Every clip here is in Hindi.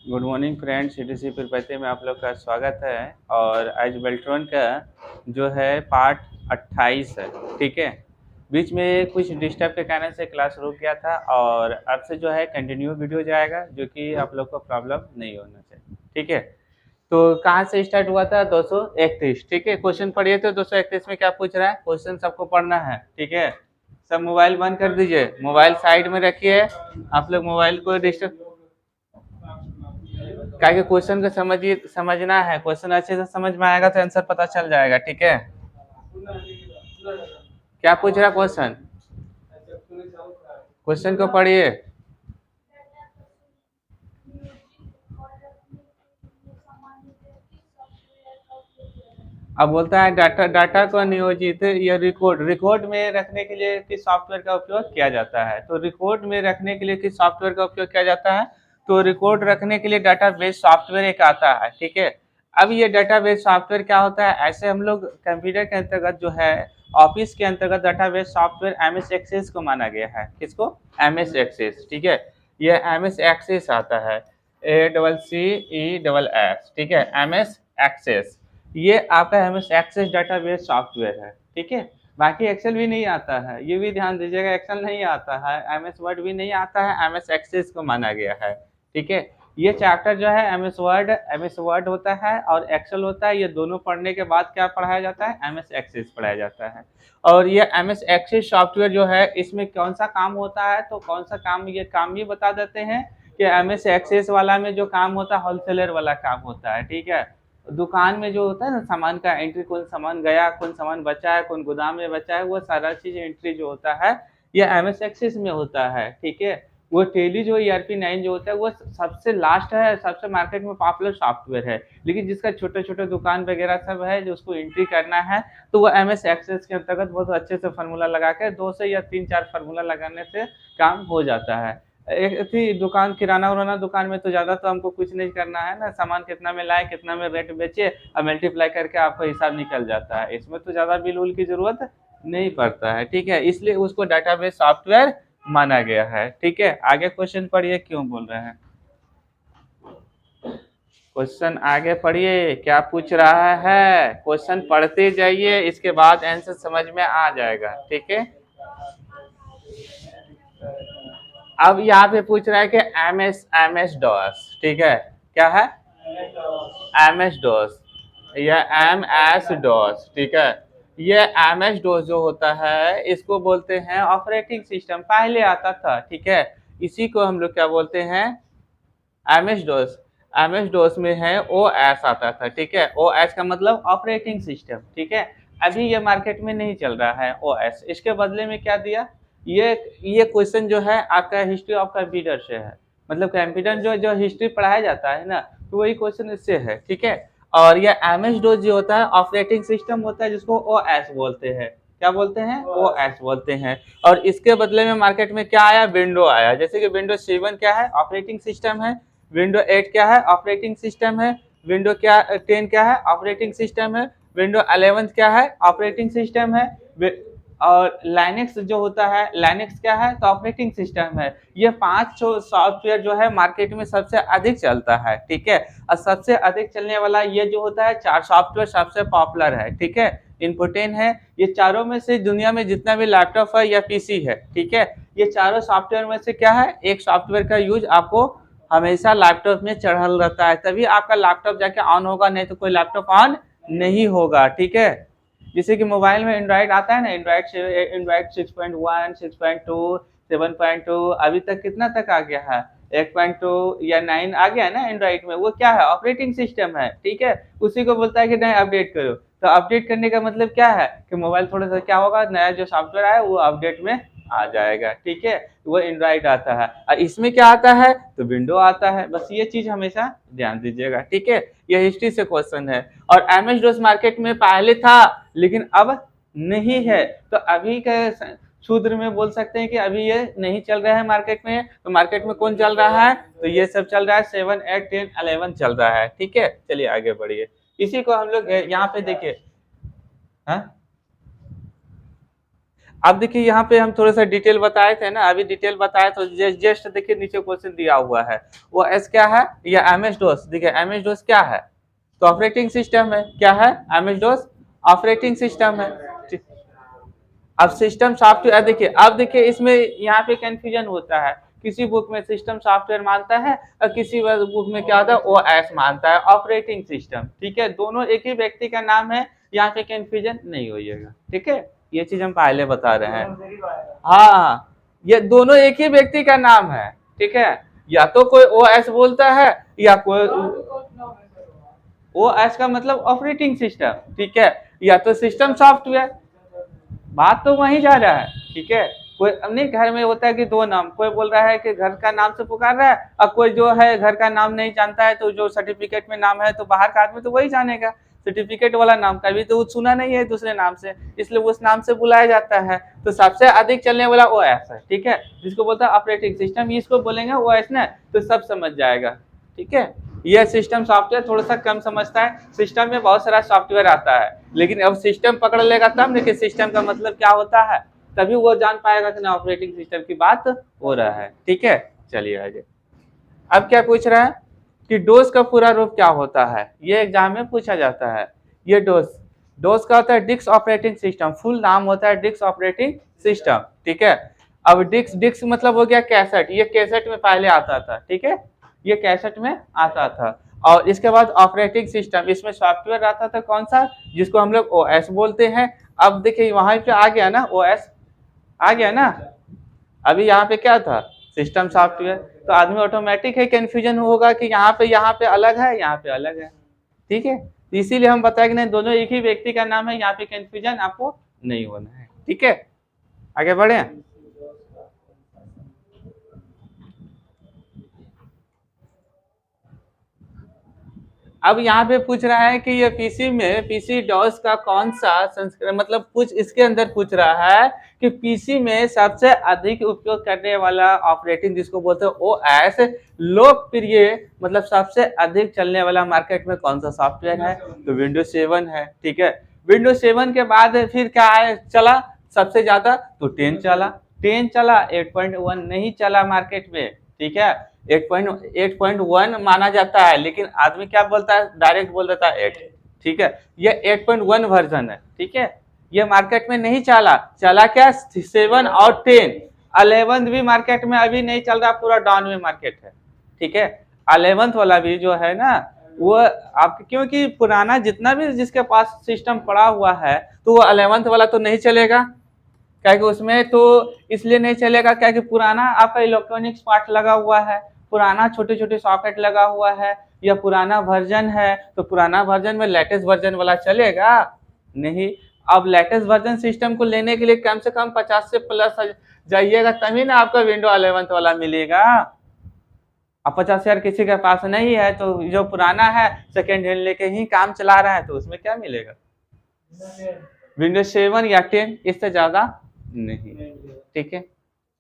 Good morning friends, CTC Tirupati में आप लोग का स्वागत है। और आज बेल्ट्रॉन का जो है पार्ट 28 है। ठीक है, बीच में कुछ डिस्टर्ब के कारण से क्लास रुक गया था और अब से जो है कंटिन्यू वीडियो जाएगा, जो कि आप लोग को प्रॉब्लम नहीं होना चाहिए। ठीक है, तो कहाँ से स्टार्ट हुआ था? 231। ठीक है, क्वेश्चन पढ़िए। तो 231 में क्या पूछ रहा है? क्वेश्चन सबको पढ़ना है। ठीक है, सब मोबाइल बंद कर दीजिए, मोबाइल साइड में रखिए। आप लोग मोबाइल को डिस्टर्ब क्या कि क्वेश्चन को समझिए, समझना है। क्वेश्चन अच्छे से समझ में आएगा तो आंसर पता चल जाएगा। ठीक है, क्या पूछ रहा क्वेश्चन? क्वेश्चन को पढ़िए। अब बोलता है डाटा डाटा को नियोजित या रिकॉर्ड में रखने के लिए किस सॉफ्टवेयर का उपयोग किया जाता है? तो रिकॉर्ड में रखने के लिए किस सॉफ्टवेयर का उपयोग किया जाता है? तो रिकॉर्ड रखने के लिए डाटाबेस सॉफ्टवेयर एक आता है। ठीक है, अब ये डाटाबेस सॉफ्टवेयर क्या होता है? ऐसे हम लोग कंप्यूटर के अंतर्गत जो है, ऑफिस के अंतर्गत डाटाबेस सॉफ्टवेयर एमएस एक्सेस को माना गया है। किसको? MS Access. ठीक है, ये एमएस एक्सेस आता है, ACCESS। ठीक है, एमएस एक्सेस ये आपका एमएस एक्सेस डाटाबेस सॉफ्टवेयर है। ठीक है, बाकी एक्सेल भी नहीं आता है, ये भी ध्यान दीजिएगा। एक्सेल नहीं आता है, एमएस वर्ड भी नहीं आता है, एमएस एक्सेस को माना गया है। ठीक है, ये चैप्टर जो है एमएस वर्ड होता है और एक्सेल होता है। ये दोनों पढ़ने के बाद क्या पढ़ाया जाता है? एमएस एक्सेस पढ़ाया जाता है। और ये एमएस एक्सेस सॉफ्टवेयर जो है, इसमें कौन सा काम होता है? तो कौन सा काम, ये काम भी बता देते हैं कि एमएस एक्सेस वाला में जो काम होता है, होलसेलर वाला काम होता है। ठीक है, दुकान में जो होता है ना, सामान का एंट्री, कौन सामान गया, कौन सामान बचा है, कौन गोदाम में बचा है, वो सारा चीज एंट्री जो होता है, ये एमएस एक्सेस में होता है। ठीक है, वो टेली जो ERP 9 जो होता है, वो सबसे लास्ट है, सबसे मार्केट में पॉपुलर सॉफ्टवेयर है। लेकिन जिसका छोटे छोटे दुकान वगैरह सब है, जो उसको एंट्री करना है, तो वो एमएस एक्सेस के अंतर्गत बहुत अच्छे से फार्मूला लगा के, 2 से या 3 4 फार्मूला लगाने से काम हो जाता है। एक थी दुकान, किराना उराना दुकान में तो ज़्यादा तो हमको कुछ नहीं करना है ना, सामान कितना में लाए, कितना में रेट बेचे, और मल्टीप्लाई करके आपका हिसाब निकल जाता है। इसमें तो ज़्यादा बिल उल की ज़रूरत नहीं पड़ता है। ठीक है, इसलिए उसको डाटाबेस सॉफ्टवेयर माना गया है। ठीक है, आगे क्वेश्चन पढ़िए, क्यों बोल रहे हैं? क्वेश्चन आगे पढ़िए, क्या पूछ रहा है? क्वेश्चन पढ़ते जाइए, इसके बाद आंसर समझ में आ जाएगा। ठीक है, अब यहाँ पे पूछ रहा है कि एम एस डॉस। ठीक है, क्या है? MS DOS या MS DOS। ठीक है, ये MS DOS जो होता है, इसको बोलते हैं ऑपरेटिंग सिस्टम। पहले आता था। ठीक है, इसी को हम लोग क्या बोलते हैं? MS DOS। MS DOS में है OS आता था। ठीक है, OS का मतलब ऑपरेटिंग सिस्टम। ठीक है, अभी ये मार्केट में नहीं चल रहा है OS। इसके बदले में क्या दिया? ये ये क्वेश्चन जो है आपका हिस्ट्री ऑफ कंप्यूटर से है। मतलब कंप्यूटर जो जो हिस्ट्री पढ़ाया जाता है ना, तो वही क्वेश्चन इससे है। ठीक है, और ये MS DOS जो होता है ऑपरेटिंग सिस्टम होता है, जिसको OS बोलते हैं। क्या बोलते हैं? OS बोलते हैं। और इसके बदले में मार्केट में क्या आया? विंडो आया। जैसे कि Windows 7 क्या है? ऑपरेटिंग सिस्टम है। Windows 8 क्या है? ऑपरेटिंग सिस्टम है। विंडो क्या 10 क्या है? ऑपरेटिंग सिस्टम है। Windows 11 क्या है? ऑपरेटिंग सिस्टम है। और लाइनेक्स जो होता है, लाइनेक्स क्या है? तो ऑपरेटिंग सिस्टम है। ये 5 सॉफ्टवेयर जो है मार्केट में सबसे अधिक चलता है। ठीक है, और सबसे अधिक चलने वाला ये जो होता है, 4 सॉफ्टवेयर सबसे पॉपुलर है। ठीक है, इम्पोर्टेंट है। ये चारों में से दुनिया में जितना भी लैपटॉप है या पीसी है, ठीक है, ये चारों सॉफ्टवेयर में से क्या है? एक सॉफ्टवेयर का यूज आपको हमेशा लैपटॉप में चढ़ल रहता है, तभी आपका लैपटॉप जाके ऑन होगा, नहीं तो कोई लैपटॉप ऑन नहीं होगा। ठीक है, जैसे कि मोबाइल में एंड्रॉइड आता है ना, एंड्रॉइड 6.1, 6.2, 7.2, अभी तक कितना तक आ गया है? 8.2 या 9 आ गया है ना एंड्रॉइड में। वो क्या है? ऑपरेटिंग सिस्टम है। ठीक है, उसी को बोलता है कि नहीं अपडेट करो। तो अपडेट करने का मतलब क्या है? कि मोबाइल थोड़ा सा क्या होगा, नया जो सॉफ्टवेयर आया वो अपडेट में आ जाएगा। ठीक है, वो एंड्रॉइड आता है। और इसमें क्या आता है? तो विंडो आता है। बस ये चीज हमेशा ध्यान दीजिएगा। ठीक है, ये हिस्ट्री से क्वेश्चन है। और MS DOS मार्केट में पहले था, लेकिन अब नहीं है। तो अभी का शूद्र में बोल सकते हैं कि अभी ये नहीं चल रहा है मार्केट में। तो मार्केट में कौन चल रहा है? तो ये सब चल रहा है, 7, 8, 10, 11 चल रहा है। ठीक है, चलिए आगे बढ़िए। इसी को हम लोग यहाँ पे देखिए। हाँ, अब देखिए यहाँ पे हम थोड़ा सा डिटेल बताए थे ना, अभी डिटेल बताए तो जस्ट देखिए नीचे क्वेश्चन दिया हुआ है, वो एस क्या है, या एम एस डोस। देखिए एम एस डोस क्या है, तो ऑपरेटिंग सिस्टम है। क्या है, M S DOS operating system है। अब सिस्टम सॉफ्टवेयर देखिए, अब देखिए इसमें यहाँ पे कंफ्यूजन होता है, किसी बुक में सिस्टम सॉफ्टवेयर मानता है और किसी बुक में क्या होता है ओ एस मानता है, ऑपरेटिंग सिस्टम। ठीक है, दोनों एक ही व्यक्ति का नाम है, यहाँ पे कंफ्यूजन नहीं होइएगा। ठीक है, ये चीज हम पहले बता रहे हैं। हाँ, ये दोनों एक ही व्यक्ति का नाम है। ठीक है, या तो कोई ओ एस बोलता है या कोई ओ एस का मतलब ऑपरेटिंग सिस्टम। ठीक है, या तो सिस्टम सॉफ्टवेयर, बात तो वहीं जा रहा है। ठीक है, कोई नहीं, घर में होता है कि दो नाम, कोई बोल रहा है कि घर का नाम से पुकार रहा है और कोई जो है घर का नाम नहीं जानता है, तो जो सर्टिफिकेट में नाम है तो बाहर का आदमी तो वही जानेगा, सर्टिफिकेट वाला नाम कभी तो सुना नहीं है दूसरे नाम से, इसलिए उस नाम से बुलाया जाता है। तो सबसे अधिक चलने वाला ओएस है। ठीक है, जिसको बोलता है ऑपरेटिंग सिस्टम, इसको बोलेंगे ओएस ना, तो सब समझ जाएगा। ठीक है, यह सिस्टम सॉफ्टवेयर थोड़ा सा कम समझता है, सिस्टम में बहुत सारा सॉफ्टवेयर आता है, लेकिन अब सिस्टम पकड़ लेगा तब देखिए सिस्टम का मतलब क्या होता है, तभी वो जान पाएगा कि ना ऑपरेटिंग सिस्टम की बात हो रहा है। ठीक है, चलिए आगे। अब क्या पूछ रहा है कि डोस का पूरा रूप क्या होता है, ये एग्जाम में पूछा जाता है। ये डोस, डोस का होता है डिस्क ऑपरेटिंग सिस्टम, फुल नाम होता है डिस्क ऑपरेटिंग सिस्टम। ठीक है, अब डिस्क, डिस्क मतलब हो गया कैसेट, ये कैसेट में पहले आता था। ठीक है, ये कैसेट में आता था। और इसके बाद ऑपरेटिंग सिस्टम, इसमें सॉफ्टवेयर आता था कौन सा, जिसको हम लोग ओएस बोलते हैं। अब देखिए वहां पे आ गया ना ओएस, आ गया ना, अभी यहाँ पे क्या था, सिस्टम सॉफ्टवेयर, तो आदमी ऑटोमेटिक है कंफ्यूजन होगा कि यहाँ पे अलग है, यहाँ पे अलग है। ठीक है, इसीलिए हम बताए कि नहीं दोनों एक ही व्यक्ति का नाम है, यहाँ पे कंफ्यूजन आपको नहीं होना है। ठीक है, आगे बढ़े। अब यहाँ पे पूछ रहा है कि ये पीसी में, पीसी डॉस का कौन सा संस्करण, मतलब कुछ इसके अंदर पूछ रहा है कि पीसी में सबसे अधिक उपयोग करने वाला ऑपरेटिंग जिसको बोलते हैं ओएस, लोकप्रिय मतलब सबसे अधिक चलने वाला मार्केट में कौन सा सॉफ्टवेयर है, तो विंडोज 7 है। ठीक है, विंडोज 7 के बाद फिर क्या है चला सबसे ज्यादा, तो 10 चला, 10 चला, 8.1 नहीं चला मार्केट में। ठीक है, 8.1 माना जाता है, लेकिन आदमी क्या बोलता है, डायरेक्ट बोल देता है 8। ठीक है, ये 8.1 वर्जन है। ठीक है, ये मार्केट में नहीं चला, चला क्या 7 और 10, 11 भी मार्केट में अभी नहीं चल रहा, पूरा डाउन में मार्केट है। ठीक है, 11 वाला भी जो है ना वो आप, क्योंकि पुराना जितना भी जिसके पास सिस्टम पड़ा हुआ है तो वो 11 वाला तो नहीं चलेगा, क्या कि उसमें तो इसलिए नहीं चलेगा क्या कि पुराना आपका इलेक्ट्रॉनिक्स पार्ट लगा हुआ है, पुराना छोटे छोटे सॉकेट लगा हुआ है, या पुराना वर्जन है, तो पुराना वर्जन में लेटेस्ट वर्जन वाला चलेगा नहीं। अब लेटेस्ट वर्जन सिस्टम को लेने के लिए कम से कम 50 से प्लस जाइएगा तभी ना आपका विंडो 11 वाला मिलेगा। अब 50,000 किसी के पास नहीं है तो जो पुराना है सेकेंड हैंड लेके ही काम चला रहा है, तो उसमें क्या मिलेगा, विंडोज 7 या 10, इससे ज्यादा नहीं। ठीक है,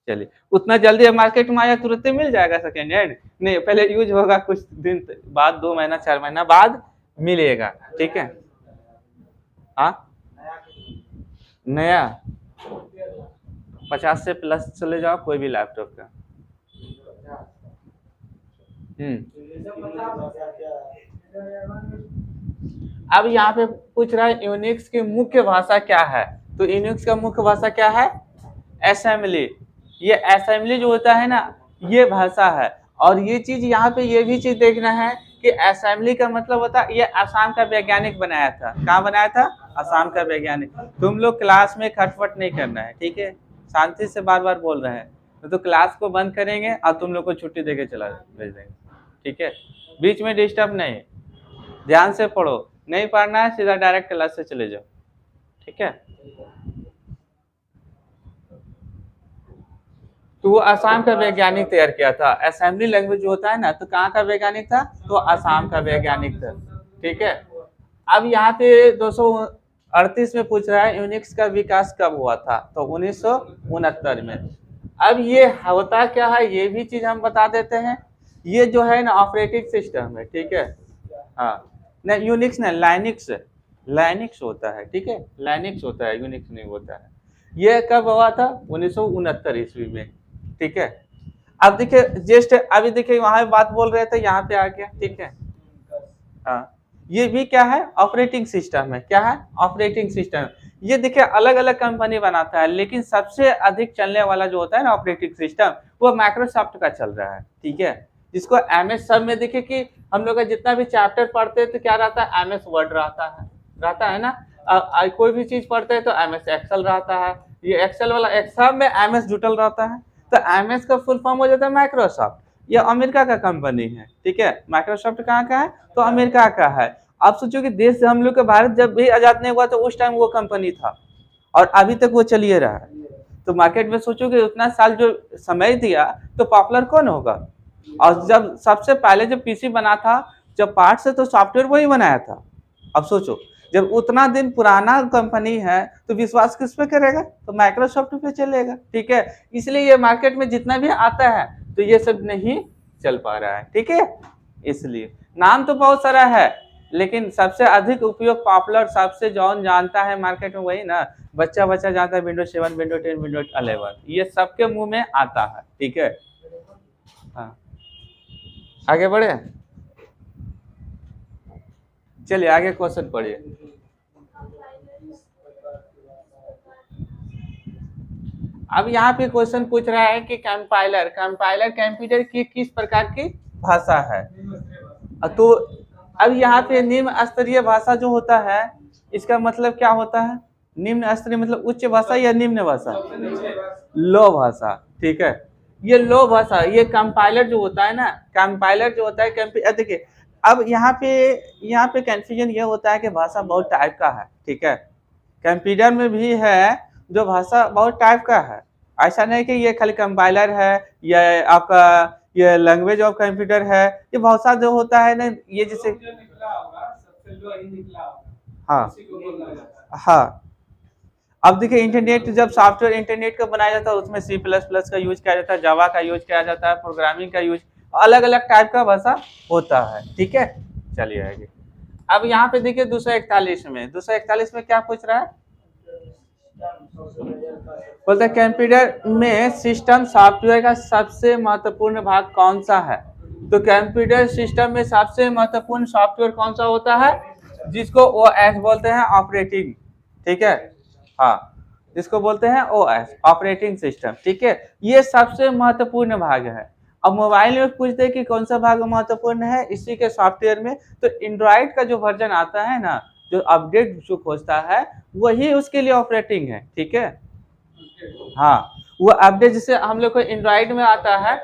चलिए, उतना जल्दी मार्केट में आया तुरंत मिल जाएगा सेकेंड हैंड, नहीं पहले यूज होगा, कुछ दिन बाद 2 महीना 4 महीना बाद मिलेगा। ठीक है, हाँ नया 50 से प्लस चले जाओ कोई भी लैपटॉप का। अब यहाँ पे पूछ रहा है यूनिक्स की मुख्य भाषा क्या है, तो यूनिक्स का मुख्य भाषा क्या है, असेंबली। ये असेंबली जो होता है ना ये भाषा है। और ये चीज यहाँ पे ये भी चीज देखना है कि असेंबली का मतलब होता है, ये आसाम का वैज्ञानिक बनाया था, कहाँ बनाया था, आसाम का वैज्ञानिक। तुम लोग क्लास में खटपट नहीं करना है, ठीक है, शांति से बार बार बोल रहे हैं, तो क्लास को बंद करेंगे और तुम लोग को छुट्टी देके चला भेज देंगे। ठीक है, बीच में डिस्टर्ब नहीं, ध्यान से पढ़ो, नहीं पढ़ना है सीधा डायरेक्ट क्लास से चले जाओ। ठीक है, तो वो आसाम का वैज्ञानिक तैयार किया था। असेंबली लैंग्वेज जो होता है ना, तो कहाँ का वैज्ञानिक था, तो आसाम का वैज्ञानिक था। ठीक है, अब यहाँ पे 238 में पूछ रहा है यूनिक्स का विकास कब हुआ था, तो 1969 में। अब ये होता क्या है ये भी चीज हम बता देते हैं, ये जो है ना ऑपरेटिंग सिस्टम है। ठीक है, हाँ नहीं यूनिक्स नहीं, लाइनिक्स, लाइनिक्स होता है। ठीक है, लाइनिक्स होता है, यूनिक्स नहीं होता है। ये कब हुआ था? 1969 ईस्वी में, ठीक है। अब देखिए जस्ट अभी देखिए वहां बात बोल रहे थे, यहाँ पे आ गया, ठीक है। हाँ, ये भी क्या है? ऑपरेटिंग सिस्टम है। क्या है? Operating system. ये देखिए अलग अलग कंपनी बनाता है, लेकिन सबसे अधिक चलने वाला जो होता है ना ऑपरेटिंग सिस्टम, वो माइक्रोसॉफ्ट का चल रहा है, ठीक है। जिसको एमएस सब में देखिए कि हम लोग का जितना भी चैप्टर पढ़ते हैं तो क्या रहता है? एमएस वर्ड रहता है ना। कोई भी चीज पढ़ते हैं तो एमएस एक्सेल रहता है। ये एक्सेल वाला एक्सेल में एमएस जुटल रहता है। तो एमएस का फुल फॉर्म हो जाता है माइक्रोसॉफ्ट। ये अमेरिका का कंपनी है, ठीक है। माइक्रोसॉफ्ट कहाँ का है? तो अमेरिका का है। आप सोचो कि देश हम लोग का भारत जब भी आजाद नहीं हुआ तो उस टाइम वो कंपनी था, और अभी तक वो चलिए रहा है। तो मार्केट में सोचो कि उतना साल जो समय दिया तो पॉपुलर कौन होगा? और जब सबसे पहले जब पीसी बना था, जब पार्ट से, तो सॉफ्टवेयर वही बनाया था। अब सोचो, जब उतना दिन पुराना कंपनी है तो विश्वास किस पे करेगा? तो माइक्रोसॉफ्ट पे चलेगा, ठीक है। इसलिए ये मार्केट में जितना भी आता है तो ये सब नहीं चल पा रहा है, ठीक है। इसलिए नाम तो बहुत सारा है, लेकिन सबसे अधिक उपयोग पॉपुलर सबसे जौन जानता है मार्केट में वही ना, बच्चा बच्चा जानता है विंडोज 7, विंडोज 10, विंडोज 11, ये सबके मुंह में आता है, ठीक है। हाँ, आगे बढ़े, चलिए आगे क्वेश्चन पढ़िए। अब यहाँ पे क्वेश्चन पूछ रहा है कि कंपाइलर कंपाइलर कंप्यूटर की किस प्रकार की भाषा है? तो अब यहाँ पे निम्न स्तरीय भाषा जो होता है, इसका मतलब क्या होता है? निम्न स्तरीय मतलब उच्च भाषा या निम्न भाषा? लो भाषा, ठीक है। ये लो भाषा, ये कंपाइलर जो होता है ना, कंपाइलर जो होता है, देखिए अब यहाँ पे कंफ्यूजन ये होता है कि भाषा बहुत टाइप का है, ठीक है। कंप्यूटर में भी है जो भाषा बहुत टाइप का है। ऐसा नहीं कि ये खाली कंपाइलर है या आपका ये लैंग्वेज ऑफ कंप्यूटर है। ये भाषा जो होता है ना, ये जैसे हाँ हाँ। अब देखिए इंटरनेट, जब सॉफ्टवेयर इंटरनेट का बनाया जाता है उसमें C++ का यूज किया जाता है, जावा का यूज किया जाता है, प्रोग्रामिंग का यूज, अलग अलग टाइप का भाषा होता है, ठीक है। चलिए आगे। अब यहाँ पे देखिए 241 में क्या पूछ रहा है? बोलते हैं कंप्यूटर में सिस्टम सॉफ्टवेयर का सबसे महत्वपूर्ण भाग कौन सा है? तो कंप्यूटर सिस्टम में सबसे महत्वपूर्ण सॉफ्टवेयर कौन सा होता है? जिसको OS बोलते हैं, ऑपरेटिंग, ठीक है। हाँ, जिसको बोलते हैं OS, ऑपरेटिंग सिस्टम, ठीक है। ये सबसे महत्वपूर्ण भाग है। अब मोबाइल में पूछते हैं कि कौन सा भाग महत्वपूर्ण है इसी के सॉफ्टवेयर में, तो एंड्रॉइड का जो वर्जन आता है ना, जो अपडेट जो खोजता है, वही उसके लिए ऑपरेटिंग है, ठीक है। हाँ, वो अपडेट जैसे हम लोग को एंड्रॉइड में आता है।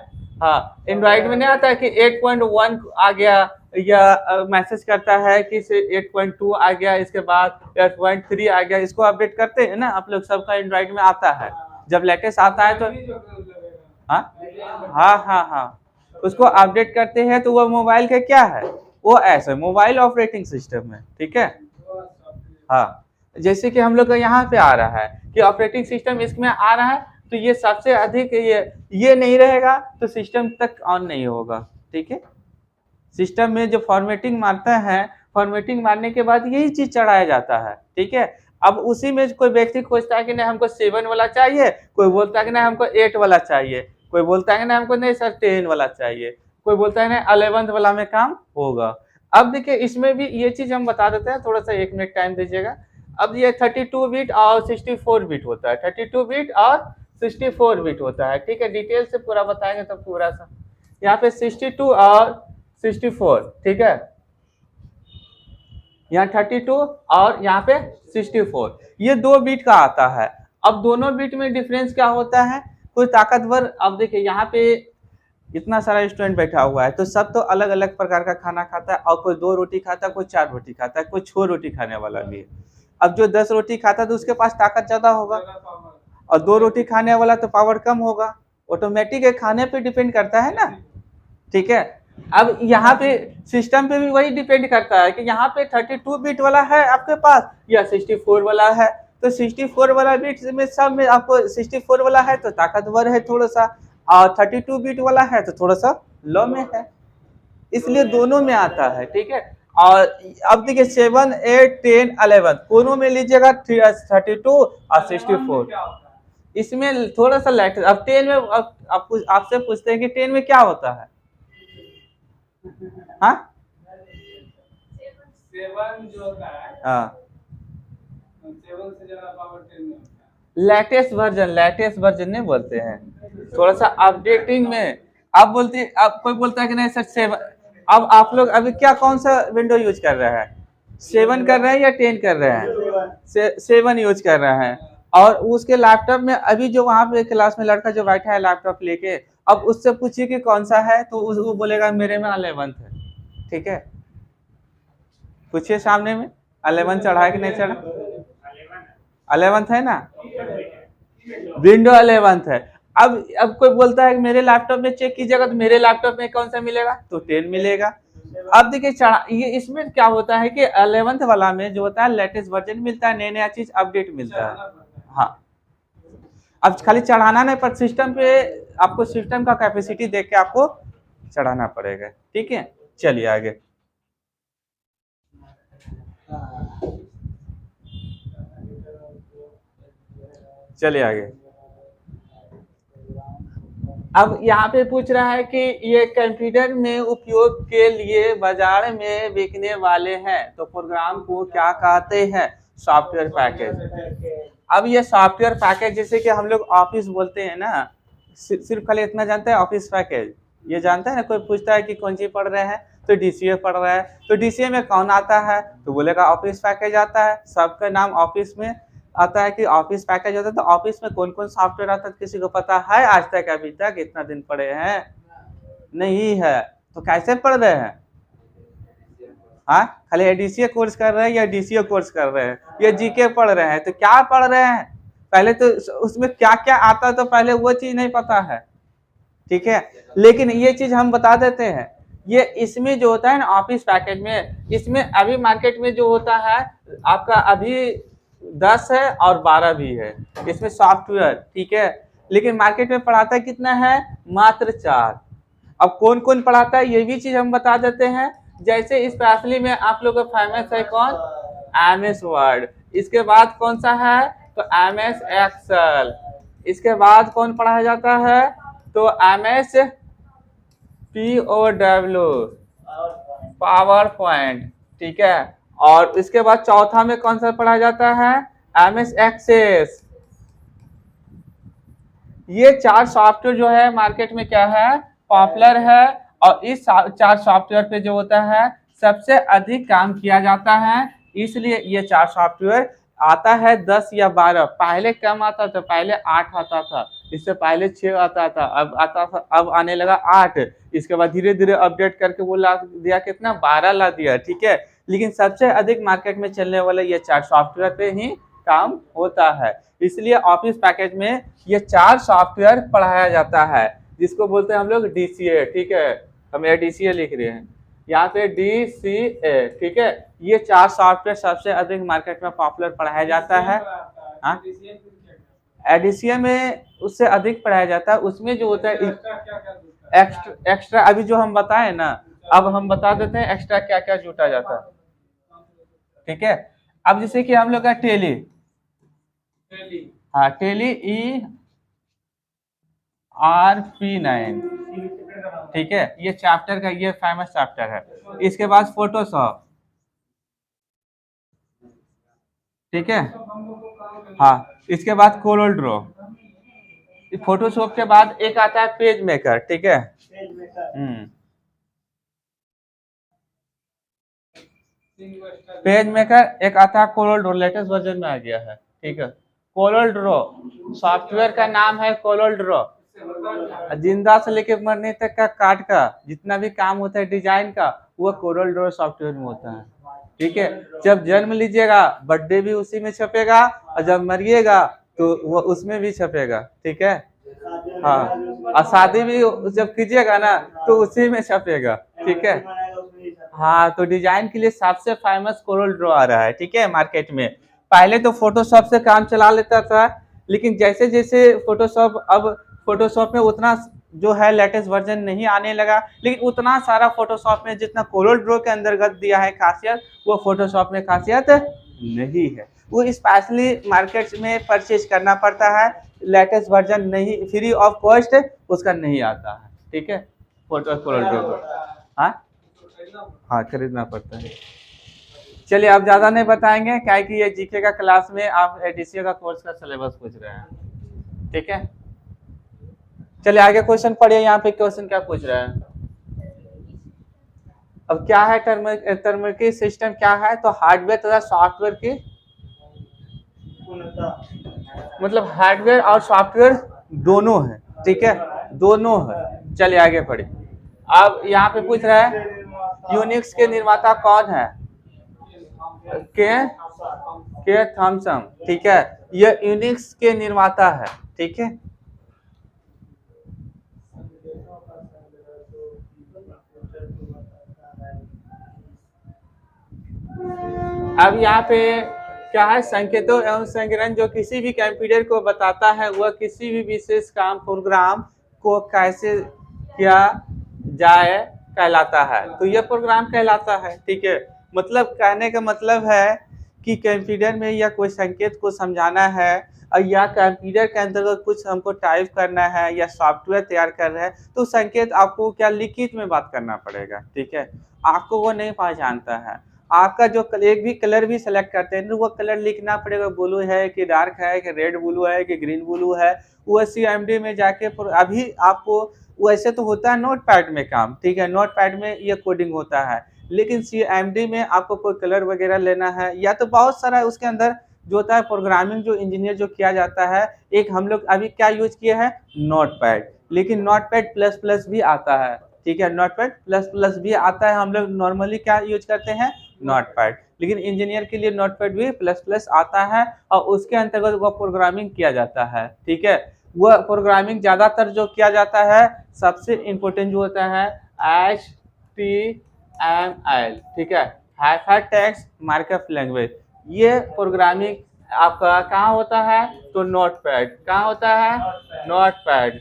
हाँ, एंड्रॉइड में नहीं आता है कि 8.1 आ गया, या मैसेज करता है कि 8.2 आ गया, इसके बाद 8.3 आ गया, इसको अपडेट करते हैं ना आप लोग, सबका एंड्रॉइड में आता है। जब लेटेस्ट आता है तो हाँ हाँ हाँ हाँ, उसको अपडेट करते हैं तो वो मोबाइल का क्या है? वो ऐसे मोबाइल ऑपरेटिंग सिस्टम है, ठीक है। हाँ, जैसे कि हम लोग का यहाँ पे आ रहा है कि ऑपरेटिंग सिस्टम इसमें आ रहा है, तो ये सबसे अधिक ये नहीं रहेगा तो सिस्टम तक ऑन नहीं होगा, ठीक है। सिस्टम में जो फॉर्मेटिंग मारता है, फॉर्मेटिंग मारने के बाद यही चीज चढ़ाया जाता है, ठीक है। अब उसी में कोई व्यक्ति खोजता है कि नहीं हमको 7 वाला चाहिए, कोई बोलता है कि नहीं हमको 8 वाला चाहिए, कोई बोलता है कि नहीं हमको नहीं सर 10 वाला चाहिए, कोई बोलता है नहीं 11 वाला में काम होगा। अब देखिए इसमें भी ये चीज हम बता देते हैं, थोड़ा सा 1 मिनट टाइम दीजिएगा। अब ये 32 बिट और 64 बिट होता है, 32 बिट और 64 बिट होता है, ठीक है। डिटेल से पूरा बताएंगे तो पूरा सा, यहाँ पे 62 और 64, ठीक है। यहाँ 32 और यहाँ पे 64, ये 2 बिट का आता है। अब दोनों बिट में डिफरेंस क्या होता है? कोई ताकतवर, अब देखिए यहाँ पे इतना सारा स्टूडेंट बैठा हुआ है, तो सब तो अलग अलग प्रकार का खाना खाता है, और कोई 2 रोटी खाता है, कोई 4 रोटी खाता है, कोई 6 रोटी खाने वाला भी है। अब जो 10 रोटी खाता है तो उसके पास ताकत ज्यादा होगा, और 2 रोटी खाने वाला तो पावर कम होगा। ऑटोमेटिक है, खाने पे डिपेंड करता है ना, ठीक है। अब यहाँ पे सिस्टम पे भी वही डिपेंड करता है कि यहाँ पे 32 बिट वाला है आपके पास या 64 वाला है। तो 64 वाला बिट में सब में आपको 64 वाला है तो ताकतवर है थोड़ा सा, और 32 बिट वाला है तो थोड़ा सा लो में है, इसलिए दोनों में आता है, ठीक है। और अब देखिए 7, 8, 10, 11 दोनों में लीजिएगा 32 और 64। इसमें थोड़ा सा लेट, अब 10 में आपसे पूछते हैं कि 10 में क्या होता है? हाँ 7 जो होता है, हाँ 7 से ज्यादा पावर 10 में होता है। लेटेस्ट वर्जन नहीं बोलते हैं, थोड़ा सा अपडेटिंग में। आप बोलते, अब कोई बोलता है कि नहीं सर 7, अब आप लोग अभी क्या कौन सा विंडो यूज कर रहे हैं? 7 कर रहे हैं या 10 कर रहे हैं? 7 यूज कर रहे हैं। और उसके लैपटॉप में अभी जो वहां पे क्लास में लड़का जो बैठा है लैपटॉप लेके, अब उससे पूछिए कि कौन सा है, तो वो बोलेगा मेरे में 11 है। ठीक है, पूछिए सामने में 11 चढ़ा है कि नहीं चढ़ा? 11 है ना, विंडो 11 है। अब कोई बोलता है कि मेरे लैपटॉप में चेक कीजिएगा, तो मेरे लैपटॉप में कौन सा मिलेगा? तो 10 मिलेगा। अब देखिए ये इसमें क्या होता है कि 11th वाला में जो होता है लेटेस्ट वर्जन मिलता है, नया नया चीज अपडेट मिलता है। हाँ, अब खाली चढ़ाना नहीं पर सिस्टम पे आपको सिस्टम का कैपेसिटी देख के आपको चढ़ाना पड़ेगा। ठीक है, चलिए आगे। चलिए आगे। अब यहाँ पे पूछ रहा है कि ये कंप्यूटर में उपयोग के लिए बाजार में बिकने वाले हैं, तो प्रोग्राम को क्या कहते हैं? Software package. अब ये सॉफ्टवेयर पैकेज जैसे कि हम लोग ऑफिस बोलते हैं ना, सिर्फ खाली इतना जानते हैं ऑफिस पैकेज, ये जानता है ना। कोई पूछता है कि कौन सी पढ़ रहे हैं, तो डीसीए पढ़ रहा है, तो डीसीए में कौन आता है, तो बोलेगा ऑफिस पैकेज आता है। सबका नाम ऑफिस में आता है कि ऑफिस पैकेज होता है। तो ऑफिस में कौन कौन सॉफ्टवेयर आता है किसी को पता है आज तक? अभी तक इतना दिन पढ़े हैं नहीं है, तो कैसे पढ़ रहे हैं? हाँ, खाली एडीसीए कोर्स कर रहे हैं या डीसीए कोर्स कर रहे हैं या जीके पढ़ रहे हैं, तो क्या पढ़ रहे हैं? पहले तो उसमें क्या क्या आता है, तो पहले वो चीज नहीं पता है। ठीक है, लेकिन ये चीज हम बता देते हैं। ये इसमें जो होता है ना ऑफिस पैकेज में, इसमें अभी मार्केट में जो होता है आपका अभी 10 है और 12 भी है इसमें सॉफ्टवेयर। ठीक है, लेकिन मार्केट में पढ़ाता है कितना है? मात्र 4। अब कौन कौन पढ़ाता है ये भी चीज हम बता देते हैं। जैसे स्पेशली में आप लोग का फेमस है कौन? MS word. इसके बाद कौन सा है? तो MS एक्सेल। इसके बाद कौन पढ़ाया जाता है? तो MS POW, पावर पॉइंट। ठीक है, और इसके बाद चौथा में कौन सा पढ़ाया जाता है? MS Access. ये 4 सॉफ्टवेयर जो है मार्केट में क्या है? पॉपुलर है। और इस 4 सॉफ्टवेयर पे जो होता है सबसे अधिक काम किया जाता है, इसलिए ये 4 सॉफ्टवेयर आता है 10 या 12। पहले कम आता था, पहले 8 आता था, इससे पहले 6 आता था, अब आता था, अब आने लगा 8। इसके बाद धीरे धीरे अपडेट करके वो ला दिया कितना? 12 ला दिया। ठीक है, लेकिन सबसे अधिक मार्केट में चलने वाले ये 4 सॉफ्टवेयर पे ही काम होता है, इसलिए ऑफिस पैकेज में ये 4 सॉफ्टवेयर पढ़ाया जाता है, जिसको बोलते हैं हम लोग डीसीए। ठीक है, हम डीसीए लिख रहे हैं यहाँ पे DCA। ठीक है, ये 4 सॉफ्टवेयर सबसे अधिक मार्केट में पॉपुलर पढ़ाया जाता है। हाँ, एडीसीए में उससे अधिक पढ़ाया जाता है। उसमें जो होता है एक्स्ट्रा अभी जो हम बताए ना, अब हम बता देते हैं एक्स्ट्रा क्या क्या जुटा जाता है। ठीक है, अब जैसे कि हम लोग का टेली, हाँ टेली ERP9। ठीक है, ये चैप्टर का ये फेमस चैप्टर है। इसके बाद फोटोशॉप। ठीक है, हाँ, इसके बाद कोरल ड्रॉ। फोटोशॉप के बाद एक आता है पेज मेकर। ठीक है, पेज मेकर एक आता है, कोरल ड्रॉ लेटेस्ट वर्जन में आ गया है। ठीक है, कोरल ड्रॉ सॉफ्टवेयर का नाम है, कोरल ड्रॉ। जिंदा से लेके मरने तक का कार्ड का जितना भी काम होता है डिजाइन का, वो कोरल ड्रॉ सॉफ्टवेयर में होता है। ठीक है, जब जन्म लीजिएगा बर्थडे भी उसी में छपेगा, और जब मरिएगा तो वो उसमें भी छपेगा। ठीक है, हाँ, और शादी भी जब कीजिएगा ना तो उसी में छपेगा। ठीक है, हाँ, तो डिजाइन के लिए सबसे फेमस कोरल ड्रॉ आ रहा है। ठीक है, मार्केट में पहले तो फोटोशॉप से काम चला लेता था, लेकिन जैसे जैसे फोटोशॉप, अब फोटोशॉप में उतना जो है लेटेस्ट वर्जन नहीं आने लगा, लेकिन उतना सारा फोटोशॉप में जितना कोरल ड्रॉ के अंतर्गत दिया है खासियत, वो फोटोशॉप में खासियत नहीं है। वो स्पेशली मार्केट में परचेज करना पड़ता है, लेटेस्ट वर्जन नहीं, फ्री ऑफ कॉस्ट उसका नहीं आता है। ठीक है, फोटो कोरल ड्रॉ को हाँ हाँ खरीदना पड़ता है। चलिए अब ज़्यादा नहीं बताएंगे, क्या है कि ये जीके का क्लास में आप एडीसीए का कोर्स का सिलेबस पूछ रहे हैं। ठीक है, चलिए आगे क्वेश्चन पढ़िए। यहाँ पे क्वेश्चन क्या पूछ रहा है? अब क्या है टर्मिनल सिस्टम क्या है? तो हार्डवेयर तथा सॉफ्टवेयर की मतलब हार्डवेयर और सॉफ्टवेयर दोनों है। ठीक है, दोनों है। चलिए आगे पढ़िए। अब यहाँ पे पूछ रहा है यूनिक्स के निर्माता कौन है? के थॉमसन। ठीक है, ये यूनिक्स के निर्माता है। ठीक है, अब यहाँ पे क्या है? संकेतों एवं संग्रहण जो किसी भी कंप्यूटर को बताता है वह किसी भी विशेष काम प्रोग्राम को कैसे किया जाए कहलाता है। तो यह प्रोग्राम कहलाता है। ठीक है, मतलब कहने का मतलब है कि कंप्यूटर में या कोई संकेत को समझाना है या कंप्यूटर के अंतर्गत कुछ हमको टाइप करना है या सॉफ्टवेयर तैयार कर रहे हैं, तो संकेत आपको क्या लिखित में बात करना पड़ेगा। ठीक है, आपको वो नहीं पहचानता है। आपका जो एक भी कलर भी सेलेक्ट करते हैं वो कलर लिखना पड़ेगा, ब्लू है कि डार्क है कि रेड ब्लू है कि ग्रीन ब्लू है। वो CMD में जाके अभी आपको वैसे तो होता है नोट पैड में काम। ठीक है, नोट पैड में ये कोडिंग होता है, लेकिन CMD में आपको कोई कलर वगैरह लेना है या तो बहुत सारा उसके अंदर जो होता है प्रोग्रामिंग जो इंजीनियर जो किया जाता है। एक हम लोग अभी क्या यूज किए हैं? नोट पैड, लेकिन नोट पैड प्लस प्लस भी आता है। ठीक है, नोट पैड प्लस प्लस भी आता है। हम लोग नॉर्मली क्या यूज करते हैं? नोट पैड, लेकिन इंजीनियर के लिए नोट पैड भी प्लस प्लस आता है और उसके अंतर्गत वह प्रोग्रामिंग किया जाता है। ठीक है, वह प्रोग्रामिंग ज्यादातर जो किया जाता है सबसे इम्पोर्टेंट जो होता है HTML। ठीक है, हाइपरटेक्स्ट मार्कअप लैंग्वेज। ये प्रोग्रामिंग आपका कहाँ होता है? तो नोट पैड। कहाँ होता है? Note pad.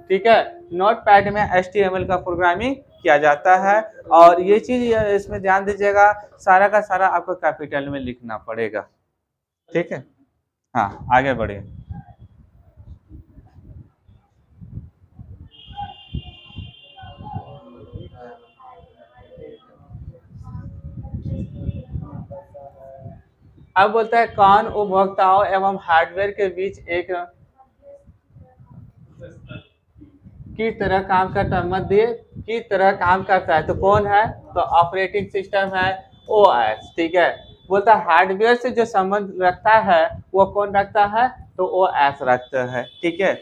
ठीक है, नोट पैड में HTML का प्रोग्रामिंग किया जाता है। और ये चीज इसमें ध्यान दीजिएगा, सारा का सारा आपको कैपिटल में लिखना पड़ेगा। ठीक है, हाँ आगे बढ़िए। अब बोलता है कौन उपभोक्ताओं एवं हार्डवेयर के बीच एक की तरह काम करता है? मध्य की तरह काम करता है तो कौन है? तो ऑपरेटिंग सिस्टम है, OS। ठीक है, बोलता है हार्डवेयर से जो संबंध रखता है वो कौन रखता है? तो OS रखता है। ठीक है,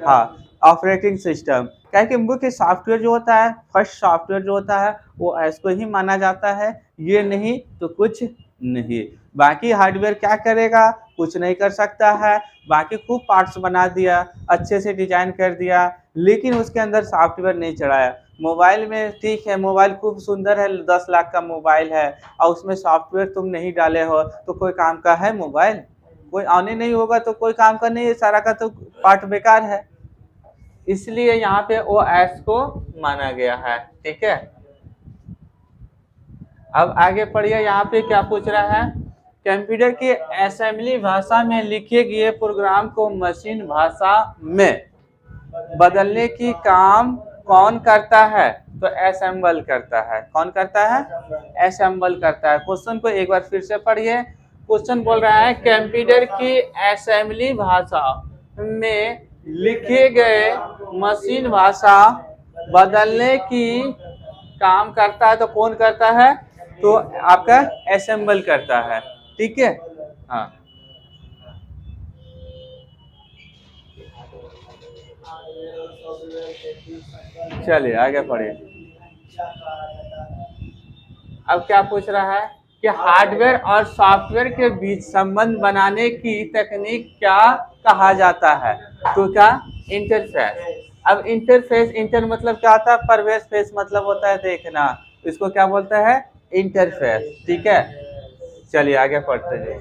हाँ ऑपरेटिंग सिस्टम। क्या कि मुख्य सॉफ्टवेयर जो होता है, फर्स्ट सॉफ्टवेयर जो होता है वो OS को ही माना जाता है। ये नहीं तो कुछ नहीं। बाकी हार्डवेयर क्या करेगा? कुछ नहीं कर सकता है। बाकी खूब पार्ट्स बना दिया, अच्छे से डिजाइन कर दिया, लेकिन उसके अंदर सॉफ्टवेयर नहीं चढ़ाया। मोबाइल में ठीक है, मोबाइल खूब सुंदर है, 10 लाख का मोबाइल है और उसमें सॉफ्टवेयर तुम नहीं डाले हो तो कोई काम का है? मोबाइल कोई आने नहीं होगा तो कोई काम का नहीं है, सारा का तो पार्ट बेकार है। इसलिए यहाँ पे OS को माना गया है। ठीक है, अब आगे पढ़िए। यहाँ पे क्या पूछ रहा है? कंप्यूटर की असेंबली भाषा में लिखे गए प्रोग्राम को मशीन भाषा में बदलने की काम कौन करता है? तो असेंबल करता है। कौन करता है? असेंबल करता है। क्वेश्चन को एक बार फिर से पढ़िए। क्वेश्चन बोल रहा है कंप्यूटर की असेंबली भाषा में लिखे गए मशीन भाषा बदलने की काम करता है तो कौन करता है? तो आपका असेंबल करता है। ठीक है, हाँ चलिए आगे पढ़िए। अब क्या पूछ रहा है कि हार्डवेयर और सॉफ्टवेयर के बीच संबंध बनाने की तकनीक क्या कहा जाता है? तो क्या? इंटरफेस। अब इंटरफेस, इंटर मतलब क्या होता है? प्रवेश, फेस मतलब होता है देखना, इसको क्या बोलता है? इंटरफेस। ठीक है, चलिए आगे पढ़ते हैं।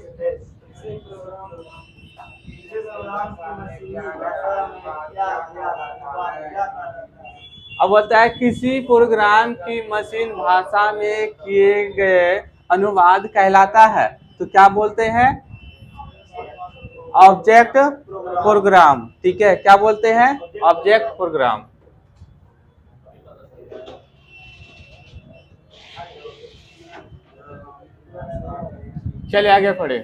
अब बोलता है किसी प्रोग्राम की मशीन भाषा में किए गए अनुवाद कहलाता है। तो क्या बोलते हैं? Object program. ठीक है, क्या बोलते हैं? Object program. चलिए आगे पढ़े।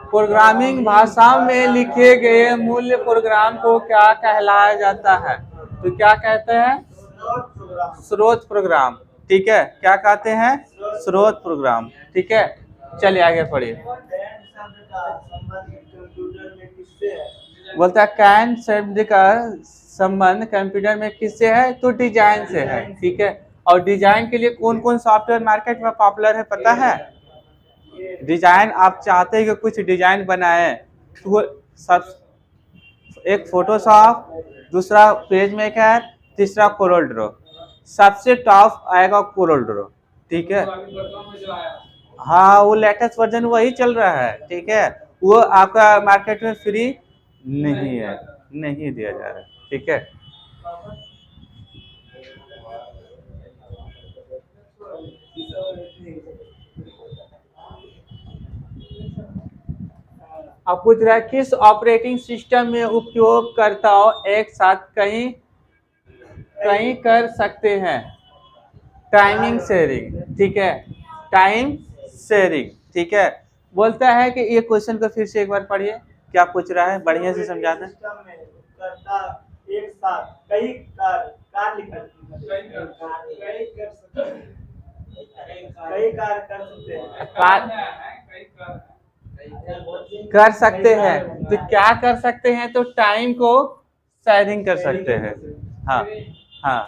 प्रोग्रामिंग भाषा में लिखे गए मूल प्रोग्राम को क्या कहलाया जाता है? तो क्या कहते हैं? स्रोत प्रोग्राम। ठीक है, क्या कहते हैं? स्रोत प्रोग्राम। ठीक है, चलिए आगे पढ़िए। बोलता है कैन शब्द का संबंध कंप्यूटर में किससे है? तो डिजाइन से है। ठीक है, और डिजाइन के लिए कौन कौन सॉफ्टवेयर मार्केट में पॉपुलर है पता है? डिजाइन आप चाहते हैं कि कुछ डिजाइन बनाए तो सब, एक फोटोशॉप, दूसरा पेज मेकर, तीसरा कोरल ड्रॉ। सबसे टॉप आएगा कोरल ड्रॉ। ठीक है, हाँ वो लेटेस्ट वर्जन वही चल रहा है। ठीक है, वो आपका मार्केट में फ्री नहीं है, नहीं दिया जा रहा है। ठीक है, अब पूछ रहा है किस ऑपरेटिंग सिस्टम में उपयोगकर्ताओं एक साथ कहीं कहीं कर सकते हैं? Timing sharing. ठीक है, टाइम शेयरिंग। ठीक है, बोलता है कि ये क्वेश्चन को फिर से एक बार पढ़िए, क्या पूछ रहा है, बढ़िया से समझा दें। एक साथ कई कार्य कर सकते हैं। तो क्या कर सकते हैं? तो टाइम को शेयरिंग कर सकते हैं। हाँ हाँ,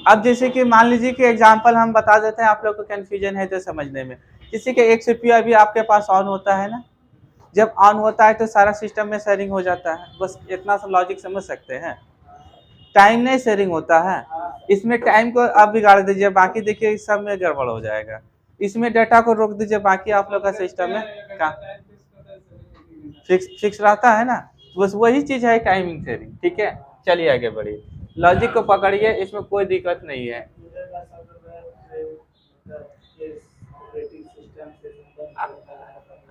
अब जैसे कि मान लीजिए कि एग्जांपल हम बता देते हैं, आप लोग को कंफ्यूजन है तो समझने में। किसी के एक सीपीयू अभी आपके पास ऑन होता है ना, जब ऑन होता है तो सारा सिस्टम में शेयरिंग हो जाता है। बस इतना सा लॉजिक समझ सकते हैं। टाइम नहीं शेयरिंग होता है, इसमें टाइम को आप बिगाड़ दीजिए, बाकी देखिए इस सब में गड़बड़ हो जाएगा। इसमें डाटा को रोक दीजिए, बाकी आप लोग का सिस्टम में काम फिक्स रहता है ना। बस वही चीज है टाइमिंग शेयरिंग। ठीक है, चलिए आगे बढ़िए, लॉजिक को पकड़िए, इसमें कोई दिक्कत नहीं है।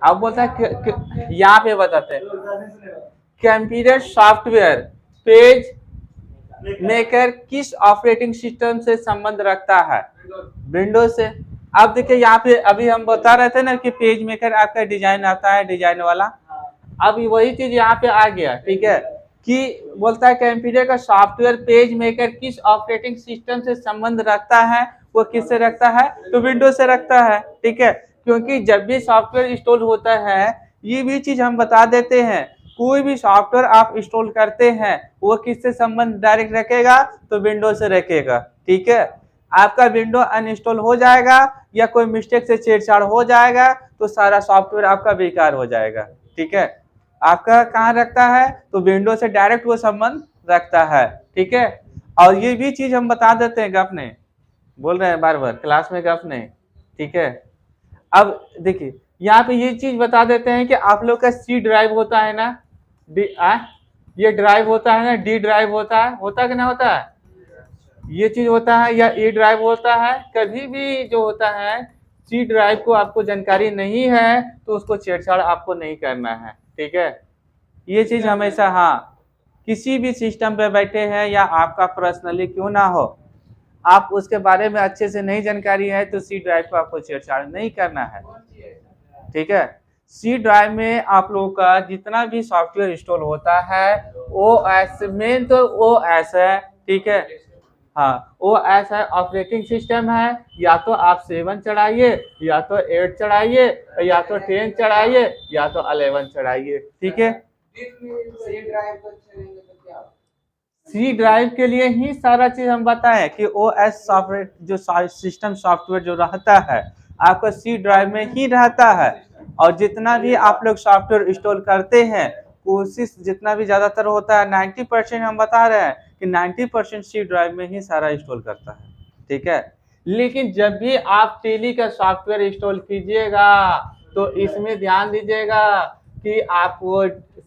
अब बोलता है यहाँ पे बताते हैं कंप्यूटर सॉफ्टवेयर पेज मेकर किस ऑपरेटिंग सिस्टम से संबंध रखता है? विंडोज से। अब देखिए यहाँ पे अभी हम बता रहे थे ना कि पेज मेकर आपका डिजाइन आता है, डिजाइन वाला। अब वही चीज यहाँ पे आ गया। ठीक है, कि बोलता है कंप्यूटर का सॉफ्टवेयर पेज मेकर किस ऑपरेटिंग सिस्टम से संबंध रखता है? वो किससे रखता है? तो विंडोज से रखता है। ठीक है, क्योंकि जब भी सॉफ्टवेयर इंस्टॉल होता है, ये भी चीज हम बता देते हैं, कोई भी सॉफ्टवेयर आप इंस्टॉल करते हैं वो किससे संबंध डायरेक्ट रखेगा? तो विंडोज से रखेगा। ठीक है, आपका विंडो अनइंस्टॉल हो जाएगा या कोई मिस्टेक से छेड़छाड़ हो जाएगा तो सारा सॉफ्टवेयर आपका बेकार हो जाएगा। ठीक है, आपका कहाँ रखता है? तो विंडो से डायरेक्ट वो संबंध रखता है। ठीक है, और ये भी चीज हम बता देते हैं, गप नहीं बोल रहे हैं बार बार, क्लास में गप नहीं। ठीक है, अब देखिए यहाँ पे ये चीज बता देते हैं कि आप लोग का सी ड्राइव होता है ना, ये ड्राइव होता है ना, डी ड्राइव होता है कि ना होता है, ये चीज होता है, या ए ड्राइव होता है। कभी भी जो होता है सी ड्राइव को आपको जानकारी नहीं है तो उसको छेड़छाड़ आपको नहीं करना है। ठीक है, ये चीज हमेशा, हाँ किसी भी सिस्टम पे बैठे हैं या आपका पर्सनली क्यों ना हो, आप उसके बारे में अच्छे से नहीं जानकारी है तो सी ड्राइव को आपको छेड़छाड़ नहीं करना है। ठीक है, सी ड्राइव में आप लोगों का जितना भी सॉफ्टवेयर इंस्टॉल होता है OS, मेन तो OS है। ठीक है, हाँ OS है, ऑपरेटिंग सिस्टम है। या तो आप 7 चढ़ाइए, या तो 8 चढ़ाइए, या तो 10 चढ़ाइए, या तो 11 चढ़ाइए। ठीक है, सी ड्राइव के लिए ही सारा चीज हम बताएं कि OS सॉफ्टवेयर जो सिस्टम सॉफ्टवेयर जो रहता है आपका सी ड्राइव में ही रहता है। और जितना भी आप लोग सॉफ्टवेयर इंस्टॉल करते हैं, कोशिश जितना भी ज्यादातर होता है 90% हम बता रहे हैं कि 90% सी ड्राइव में ही सारा इंस्टॉल करता है। ठीक है, लेकिन जब भी आप टेली का सॉफ्टवेयर इंस्टॉल कीजिएगा तो इसमें ध्यान दीजिएगा कि आप वो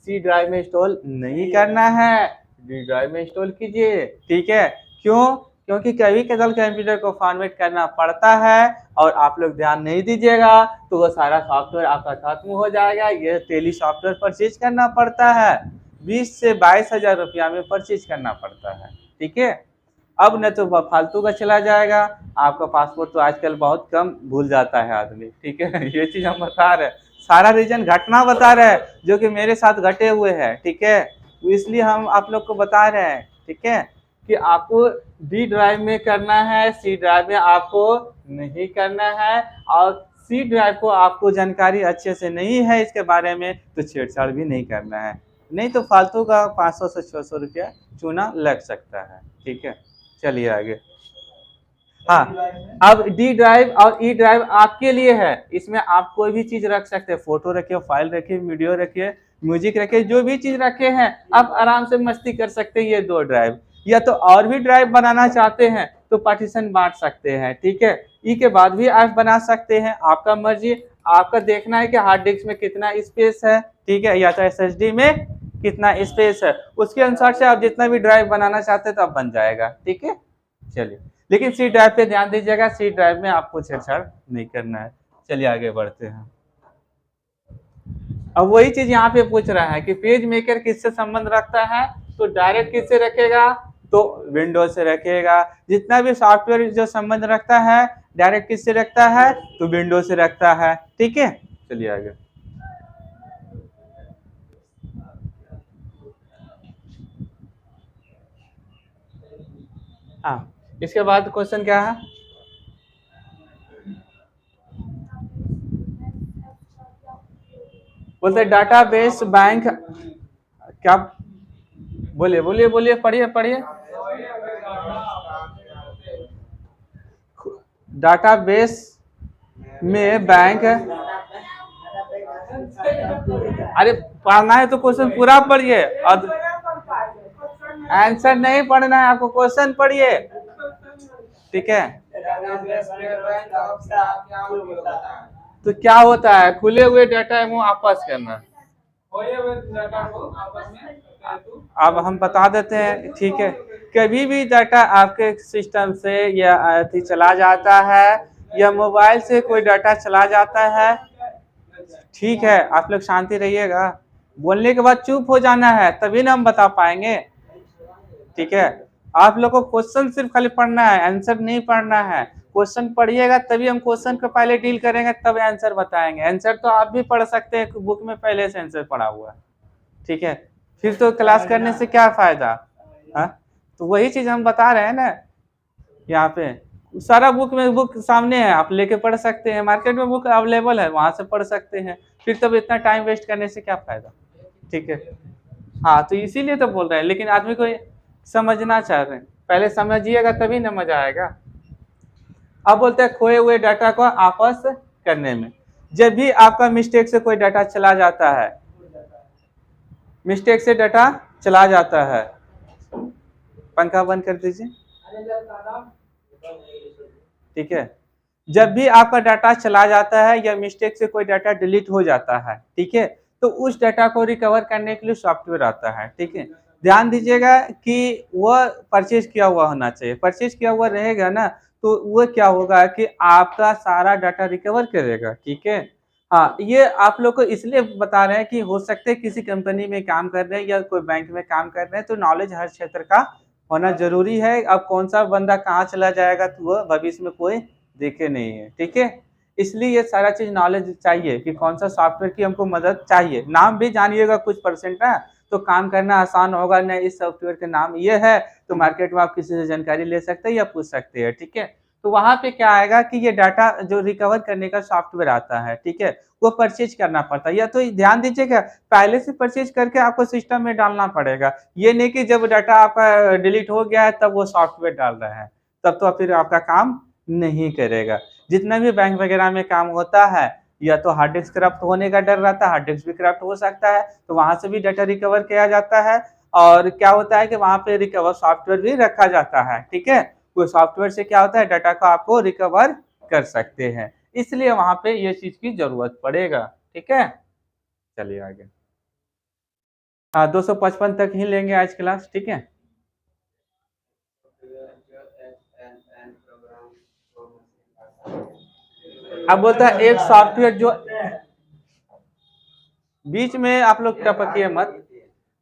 सी ड्राइव में इंस्टॉल नहीं करना है, डी ड्राइव में इंस्टॉल कीजिए, ठीक है। क्यों? क्योंकि कभी कभार कंप्यूटर को फॉर्मेट करना पड़ता है और आप लोग ध्यान नहीं दीजिएगा तो वो सारा सॉफ्टवेयर आपका खत्म हो जाएगा। ये टेली सॉफ्टवेयर परचेज करना पड़ता है, 20 से 22 हज़ार रुपया में परचेज करना पड़ता है, ठीक है। अब न तो फालतू का चला जाएगा, आपका पासपोर्ट तो आजकल बहुत कम भूल जाता है आदमी, ठीक है। ये चीज़ हम बता रहे हैं, सारा रीजन घटना बता रहे हैं जो कि मेरे साथ घटे हुए हैं, ठीक है। इसलिए हम आप लोग को बता रहे हैं, ठीक है, कि आपको डी ड्राइव में करना है, सी ड्राइव में आपको नहीं करना है। और सी ड्राइव को आपको जानकारी अच्छे से नहीं है इसके बारे में तो छेड़छाड़ भी नहीं करना है, नहीं तो फालतू का 500 से 600 रुपया चूना लग सकता है, ठीक है। चलिए आगे। हाँ, अब डी ड्राइव और ई ड्राइव आपके लिए है, इसमें आप कोई भी चीज रख सकते हैं, फोटो रखिए, फाइल रखिए, वीडियो रखिए, म्यूजिक रखिए, जो भी चीज रखे हैं आप आराम से मस्ती कर सकते हैं। ये 2 ड्राइव, या तो और भी ड्राइव बनाना चाहते हैं तो पार्टीशन बांट सकते हैं, ठीक है। ई के बाद भी आप बना सकते हैं, आपका मर्जी। आपका देखना है कि हार्ड डिस्क में कितना स्पेस है, ठीक है, या तो एसएसडी में कितना स्पेस है, उसके अनुसार से आप जितना भी ड्राइव बनाना चाहते हैं तो आप बन जाएगा, ठीक है। चलिए, लेकिन सी ड्राइव पे ध्यान दीजिएगा, सी ड्राइव में आपको छेड़छाड़ नहीं करना है। चलिए आगे बढ़ते हैं। अब वही चीज यहाँ पे पूछ रहा है कि पेज मेकर किससे संबंध रखता है, तो डायरेक्ट किससे रखेगा, तो विंडोज से रखेगा। जितना भी सॉफ्टवेयर जो संबंध रखता है डायरेक्ट किससे रखता है, तो विंडोज से रखता है, ठीक है। चलिए आगे। हाँ, इसके बाद क्वेश्चन क्या है, बोलते डाटाबेस बैंक क्या, बोलिए बोलिए बोलिए, पढ़िए पढ़िए। डाटाबेस में बैंक, अरे पढ़ना है तो क्वेश्चन पूरा पढ़िए, और आंसर नहीं पढ़ना है आपको, क्वेश्चन पढ़िए, ठीक है। तो क्या होता है, खुले हुए डाटा वो आपस करना। अब हम बता देते हैं, ठीक है। कभी भी डाटा आपके सिस्टम से या चला जाता है या मोबाइल से कोई डाटा चला जाता है, ठीक है, आप लोग शांति रहिएगा, बोलने के बाद चुप हो जाना है तभी ना हम बता पाएंगे, ठीक है। आप लोग को क्वेश्चन सिर्फ खाली पढ़ना है, आंसर नहीं पढ़ना है। क्वेश्चन पढ़िएगा तभी हम क्वेश्चन को पहले डील करेंगे, तब आंसर बताएंगे। आंसर तो आप भी पढ़ सकते हैं, बुक में पहले से आंसर पढ़ा हुआ है, ठीक है। फिर तो क्लास करने से क्या फायदा, हाँ। तो वही चीज हम बता रहे हैं ना, यहाँ पे सारा बुक सामने है, आप लेके पढ़ सकते हैं, मार्केट में बुक अवेलेबल है, वहां से पढ़ सकते हैं। फिर तब इतना टाइम वेस्ट करने से क्या फायदा, ठीक है। हाँ, तो इसीलिए तो बोल रहे हैं, लेकिन आदमी को समझना चाह रहे हैं, पहले समझिएगा तभी न मजा आएगा। अब बोलते हैं खोए हुए डाटा को आपस करने में, जब भी आपका मिस्टेक से कोई डाटा चला जाता है, मिस्टेक से डाटा चला जाता है, पंखा बंद कर दीजिए, ठीक है। जब भी आपका डाटा चला जाता है या मिस्टेक से कोई डाटा डिलीट हो जाता है, ठीक है, तो उस डाटा को रिकवर करने के लिए सॉफ्टवेयर आता है, ठीक है। ध्यान दीजिएगा कि वह परचेज किया हुआ होना चाहिए, परचेज किया हुआ रहेगा ना तो वो क्या होगा कि आपका सारा डाटा रिकवर करेगा, ठीक है। हाँ, ये आप लोग को इसलिए बता रहे हैं कि हो सकता है किसी कंपनी में काम कर रहे हैं या कोई बैंक में काम कर रहे हैं, तो नॉलेज हर क्षेत्र का होना जरूरी है। अब कौन सा बंदा कहाँ चला जाएगा तो वह भविष्य में कोई देखे नहीं है, ठीक है। इसलिए ये सारा चीज नॉलेज चाहिए कि कौन सा सॉफ्टवेयर की हमको मदद चाहिए, नाम भी जानिएगा कुछ परसेंट ना, तो काम करना आसान होगा। ना इस सॉफ्टवेयर का नाम ये है तो मार्केट में आप किसी से जानकारी ले सकते हैं या पूछ सकते हैं, ठीक है। तो वहां पे क्या आएगा कि ये डाटा जो रिकवर करने का सॉफ्टवेयर आता है, ठीक है, वो परचेज करना पड़ता है। या तो ध्यान दीजिएगा, पहले से परचेज करके आपको सिस्टम में डालना पड़ेगा, ये नहीं कि जब डाटा आपका डिलीट हो गया है तब वो सॉफ्टवेयर डाल रहा है, तब तो फिर आपका काम नहीं करेगा। जितना भी बैंक वगैरह में काम होता है, या तो हार्ड डिस्क करप्ट होने का डर रहता है, हार्ड डिस्क भी करप्ट हो सकता है, तो वहां से भी डाटा रिकवर किया जाता है। और क्या होता है कि वहां पे रिकवर सॉफ्टवेयर भी रखा जाता है, ठीक है। वो सॉफ्टवेयर से क्या होता है, डाटा को आपको रिकवर कर सकते हैं, इसलिए वहां पे ये चीज की जरूरत पड़ेगा, ठीक है। चलिए आगे। हाँ 255 तक ही लेंगे आज क्लास, ठीक है। अब बोलता है एक सॉफ्टवेयर जो बीच में आप लोग टपकिए मत,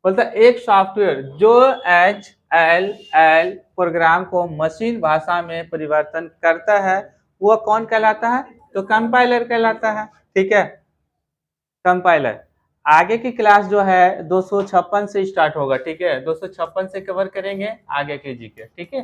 बोलता है एक सॉफ्टवेयर जो HLL प्रोग्राम को मशीन भाषा में परिवर्तन करता है वो कौन कहलाता है, तो कंपाइलर कहलाता है, ठीक है, कंपाइलर। आगे की क्लास जो है 256 से स्टार्ट होगा, ठीक है, 256 से कवर करेंगे आगे के जीके, ठीक है।